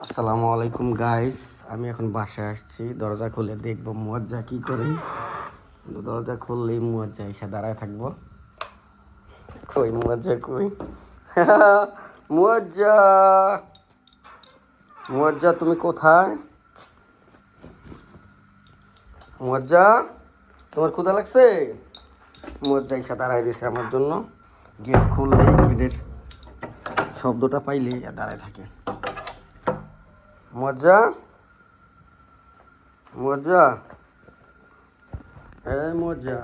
আসসালামু আলাইকুম গাইস, আমি এখন বাসায় আসছি। দরজা খুলে দেখবো মুয়াজ্জা কি করে। কিন্তু দরজা খুললেই মুয়াজ্জা এসে দাঁড়ায় থাকবো। কই মুয়াজ্জা কই? মুয়াজ্জা, মুয়াজ্জা তুমি কোথায়? মুয়াজ্জা, তোমার ক্ষুধা লাগছে? মুয়াজ্জা এসে দাঁড়ায় রয়েছে আমার জন্য। গেট খুললেই গেটের শব্দটা পাইলেই দাঁড়ায় থাকে। মুয়াজ্জা, মুয়াজ্জা, মুয়াজ্জা,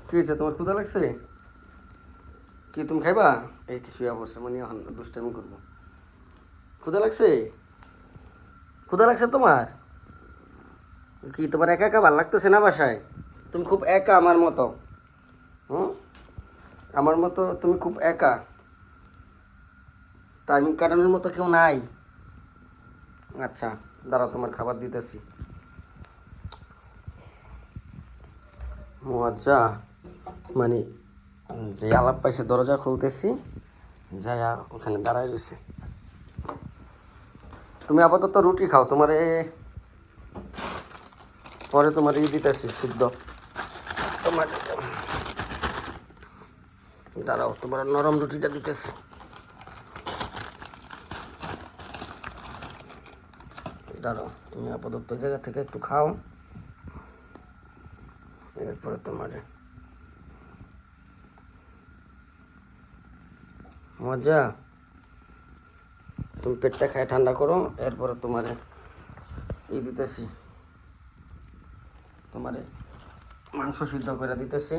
কি হয়েছে? তোমার ক্ষুধা লাগছে? কি তুমি খাইবা? এই কিছু অবস্থা মানে দুষ্টামি করবো। ক্ষুধা লাগছে? ক্ষুধা লাগছে তোমার? কি তোমার একা একা ভালো লাগতেছে না বাসায়? তুমি খুব একা আমার মতো। হুম, আমার মতো তুমি খুব একা। টাইম কাটানোর মতো কেউ নাই? আচ্ছা, দাঁড়াও তোমার খাবার দিতেছি। মজা মানে যে আলাপ পাইছে দরজা খুলতেছি, যায়া ওখানে দাঁড়ায় রয়েছে। তুমি আপাতত রুটি খাও, তোমারে পরে তোমার দিতেছি সিদ্ধ। তোমার দাঁড়াও, তোমার নরম রুটিটা দিতেছি। দাঁড়াও, তুমি আপাতত জায়গা থেকে একটু খাও, এরপরে তোমার মজা। তুমি পেটটা খায় ঠান্ডা করো, এরপরে তোমার দিতেছি, তোমারে মাংস সিদ্ধ করে দিতেছি।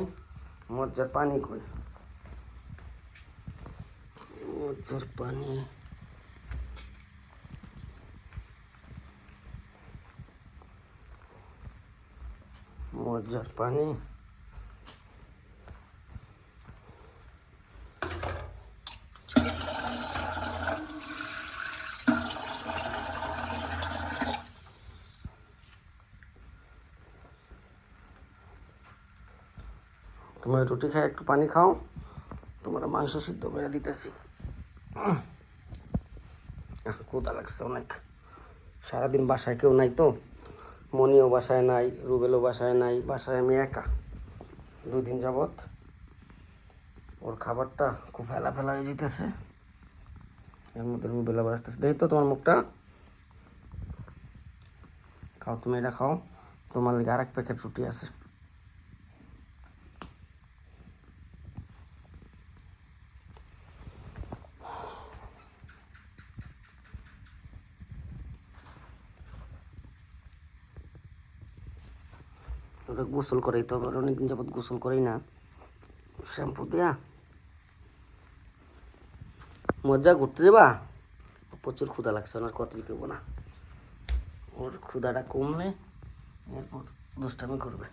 মজ্জার পানি কই? মজ্জার পানি, মজ্জার পানি। তোমার রুটি খায় একটু পানি খাও, তোমার মাংস সিদ্ধ করে দিতেছি। ক্ষুধা লাগছে অনেক। সারাদিন বাসায় কেউ নাই তো, মনিও বাসায় নাই, রুবেলও বাসায় নাই, বাসায় আমি একা। 2 দিন যাবৎ ওর খাবারটা খুব ফেলা ফেলা হয়ে যেতেছে। এর মধ্যে রুবেল আবার আসতেছে। দেখি তো তোমার মুখটা, খাও, তুমি এটা খাও। তোমার লাগে আরেক প্যাকেট রুটি আছে। ওটা গোসল করাই তো, আবার অনেকদিন যাবৎ গোসল করেই না শ্যাম্পু দিয়া। মজা ঘুরতে যাবা? প্রচুর ক্ষুধা লাগছে, ওনার কত দিতে না। ওর ক্ষুধাটা কমলে এরপর দুষ্টামি করবে।